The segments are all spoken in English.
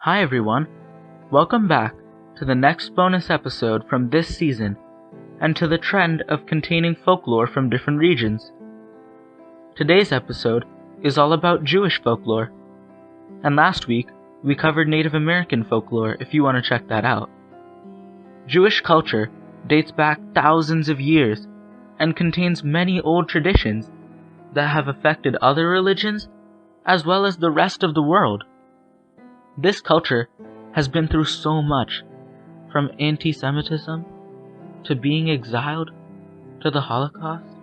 Hi everyone, welcome back to the next bonus episode from this season, and to the trend of containing folklore from different regions. Today's episode is all about Jewish folklore, and last week we covered Native American folklore if you want to check that out. Jewish culture dates back thousands of years and contains many old traditions that have affected other religions as well as the rest of the world. This culture has been through so much, from anti-Semitism to being exiled to the Holocaust.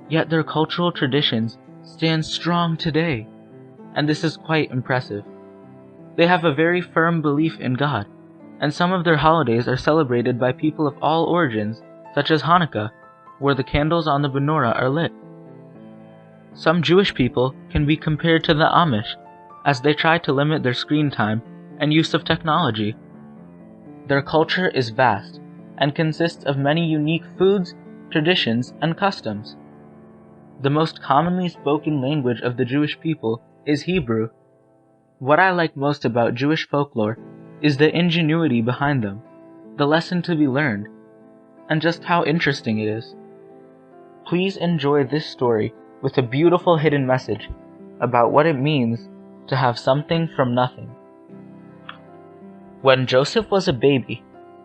Yet their cultural traditions stand strong today, and this is quite impressive. They have a very firm belief in God, and some of their holidays are celebrated by people of all origins, such as Hanukkah, where the candles on the menorah are lit. Some Jewish people can be compared to the Amish, as they try to limit their screen time and use of technology. Their culture is vast and consists of many unique foods, traditions, and customs. The most commonly spoken language of the Jewish people is Hebrew. What I like most about Jewish folklore is the ingenuity behind them, the lesson to be learned, and just how interesting it is. Please enjoy this story with a beautiful hidden message about what it means to have something from nothing. When Joseph was a baby,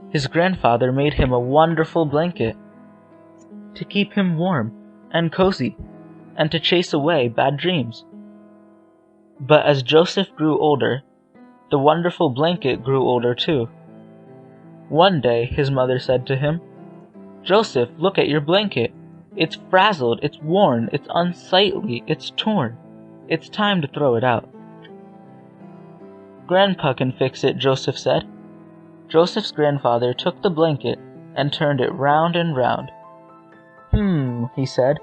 his grandfather made him a wonderful blanket to keep him warm and cozy and to chase away bad dreams. But as Joseph grew older, the wonderful blanket grew older too. One day his mother said to him, "Joseph, look at your blanket. It's frazzled, it's worn, it's unsightly, it's torn. It's time to throw it out." "Grandpa can fix it," Joseph said. Joseph's grandfather took the blanket and turned it round and round. He said,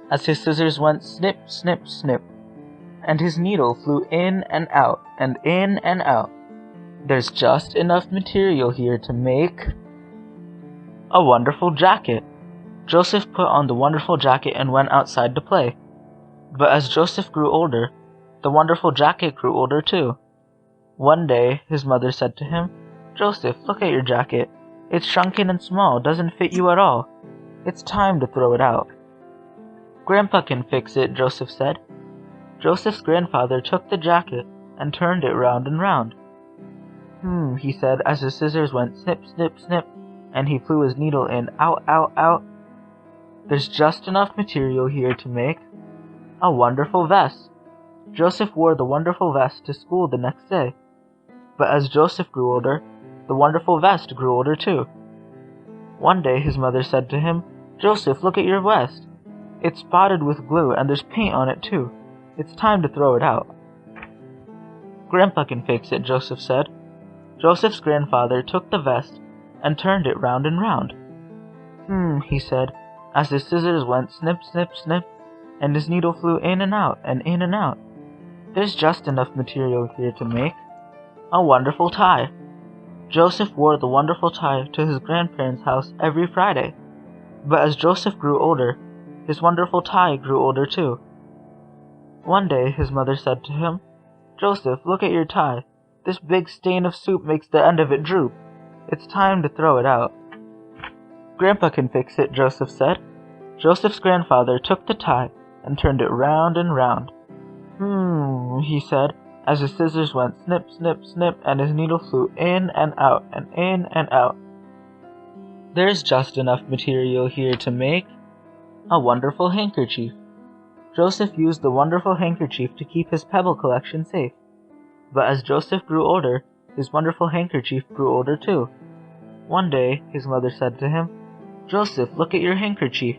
as his scissors went snip, snip, snip, and his needle flew in and out and in and out. "There's just enough material here to make a wonderful jacket." Joseph put on the wonderful jacket and went outside to play. But as Joseph grew older, the wonderful jacket grew older too. One day, his mother said to him, "Joseph, look at your jacket. It's shrunken and small, doesn't fit you at all. It's time to throw it out." "Grandpa can fix it," Joseph said. Joseph's grandfather took the jacket and turned it round and round. He said as his scissors went snip, snip, snip, and he flew his needle in, out, out, out. "There's just enough material here to make a wonderful vest." Joseph wore the wonderful vest to school the next day. But as Joseph grew older, the wonderful vest grew older too. One day his mother said to him, "Joseph, look at your vest. It's spotted with glue and there's paint on it too. It's time to throw it out." "Grandpa can fix it," Joseph said. Joseph's grandfather took the vest and turned it round and round. He said, as his scissors went snip, snip, snip, and his needle flew in and out and in and out. "There's just enough material here to make a wonderful tie." Joseph wore the wonderful tie to his grandparents' house every Friday. But as Joseph grew older, his wonderful tie grew older too. One day his mother said to him, "Joseph, look at your tie. This big stain of soup makes the end of it droop. It's time to throw it out." "Grandpa can fix it," Joseph said. Joseph's grandfather took the tie and turned it round and round. He said, as his scissors went snip, snip, snip, and his needle flew in and out and in and out. "There's just enough material here to make a wonderful handkerchief." Joseph used the wonderful handkerchief to keep his pebble collection safe. But as Joseph grew older, his wonderful handkerchief grew older too. One day, his mother said to him, "Joseph, look at your handkerchief.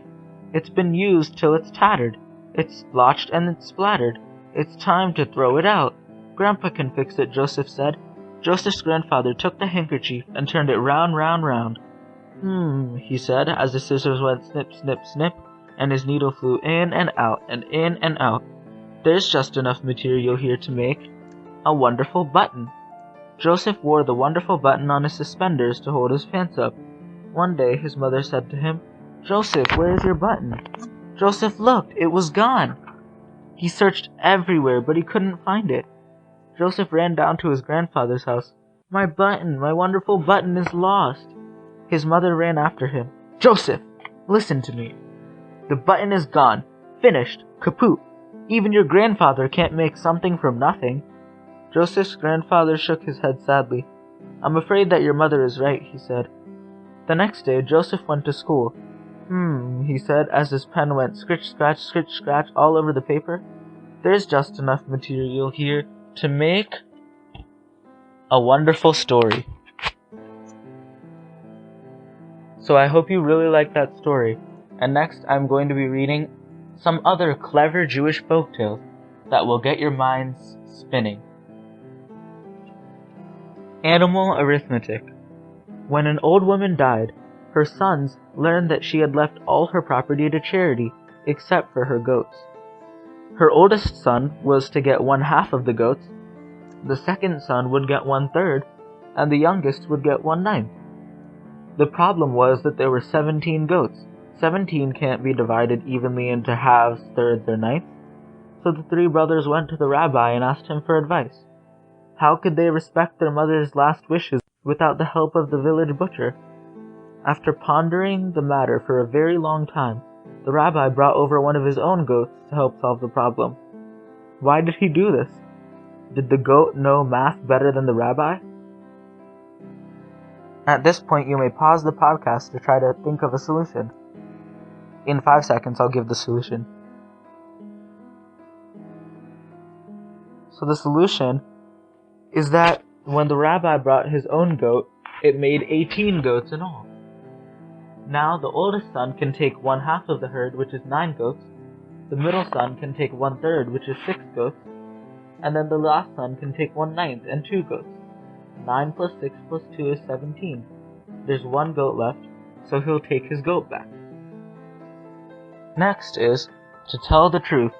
It's been used till it's tattered. It's splotched and it's splattered. It's time to throw it out." "Grandpa can fix it," Joseph said. Joseph's grandfather took the handkerchief and turned it round, round, round. He said, as the scissors went snip, snip, snip, and his needle flew in and out and in and out. "There's just enough material here to make a wonderful button." Joseph wore the wonderful button on his suspenders to hold his pants up. One day his mother said to him, "Joseph, where is your button?" Joseph looked. It was gone. He searched everywhere, but he couldn't find it. Joseph ran down to his grandfather's house. "My button, my wonderful button is lost." His mother ran after him. "Joseph, listen to me. The button is gone. Finished. Kaput. Even your grandfather can't make something from nothing." Joseph's grandfather shook his head sadly. "I'm afraid that your mother is right," he said. The next day, Joseph went to school. He said as his pen went scratch, scratch all over the paper. "There's just enough material here to make a wonderful story." So I hope you really like that story. And next I'm going to be reading some other clever Jewish folktales that will get your minds spinning. Animal Arithmetic. When an old woman died, her sons learned that she had left all her property to charity except for her goats. Her oldest son was to get 1/2 of the goats, the second son would get 1/3, and the youngest would get 1/9. The problem was that there were 17 goats. 17 can't be divided evenly into halves, thirds, or ninths. So the 3 brothers went to the rabbi and asked him for advice. How could they respect their mother's last wishes without the help of the village butcher? After pondering the matter for a very long time, the rabbi brought over one of his own goats to help solve the problem. Why did he do this? Did the goat know math better than the rabbi? At this point, you may pause the podcast to try to think of a solution. In 5 seconds, I'll give the solution. So the solution is that when the rabbi brought his own goat, it made 18 goats in all. Now the oldest son can take 1/2 of the herd, which is 9 goats. The middle son can take 1/3, which is 6 goats. And then the last son can take 1/9 and 2 goats. 9 plus 6 plus 2 is 17. There's 1 goat left, so he'll take his goat back. Next is to tell the truth.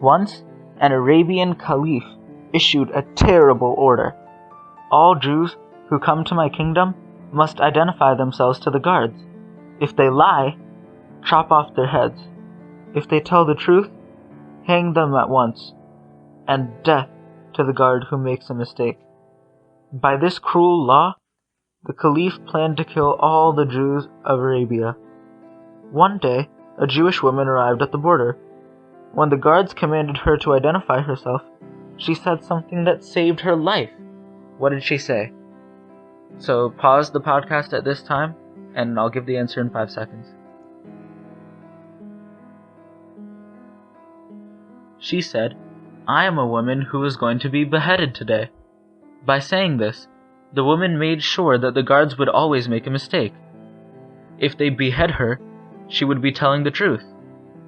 Once, an Arabian caliph issued a terrible order. All Jews who come to my kingdom must identify themselves to the guards. If they lie, chop off their heads. If they tell the truth, hang them at once, and death to the guard who makes a mistake. By this cruel law, the caliph planned to kill all the Jews of Arabia. One day, a Jewish woman arrived at the border. When the guards commanded her to identify herself, she said something that saved her life. What did she say? So pause the podcast at this time, and I'll give the answer in 5 seconds. She said, "I am a woman who is going to be beheaded today." By saying this, the woman made sure that the guards would always make a mistake. If they behead her, she would be telling the truth,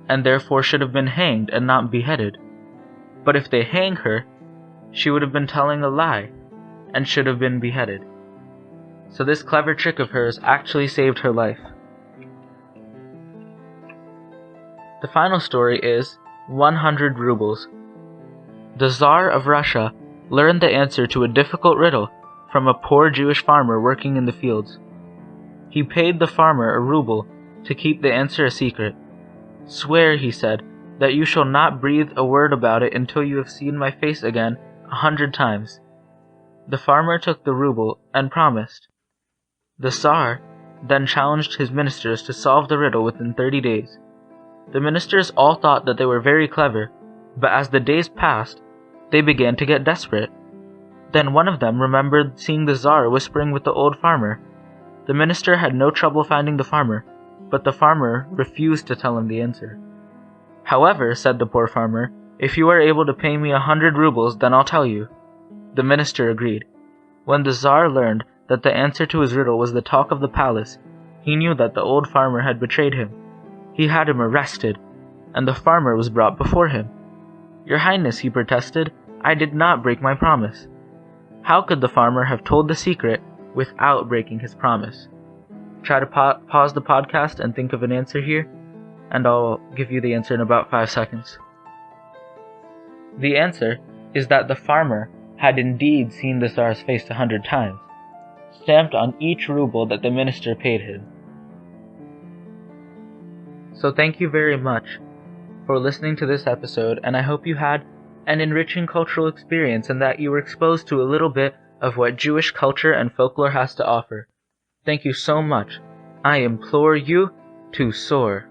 and therefore should have been hanged and not beheaded. But if they hang her, she would have been telling a lie, and should have been beheaded. So this clever trick of hers actually saved her life. The final story is 100 rubles. The Tsar of Russia learned the answer to a difficult riddle from a poor Jewish farmer working in the fields. He paid the farmer a ruble to keep the answer a secret. "Swear," he said, "that you shall not breathe a word about it until you have seen my face again 100 times. The farmer took the ruble and promised. The Tsar then challenged his ministers to solve the riddle within 30 days. The ministers all thought that they were very clever, but as the days passed, they began to get desperate. Then one of them remembered seeing the Tsar whispering with the old farmer. The minister had no trouble finding the farmer, but the farmer refused to tell him the answer. "However," said the poor farmer, "if you are able to pay me 100 rubles, then I'll tell you." The minister agreed. When the Tsar learned that the answer to his riddle was the talk of the palace, he knew that the old farmer had betrayed him. He had him arrested, and the farmer was brought before him. "Your Highness," he protested, "I did not break my promise." How could the farmer have told the secret without breaking his promise? Try to pause the podcast and think of an answer here, and I'll give you the answer in about 5 seconds. The answer is that the farmer had indeed seen the Tsar's face 100 times, stamped on each ruble that the minister paid him. So thank you very much for listening to this episode, and I hope you had and enriching cultural experience, and that you were exposed to a little bit of what Jewish culture and folklore has to offer. Thank you so much. I implore you to soar.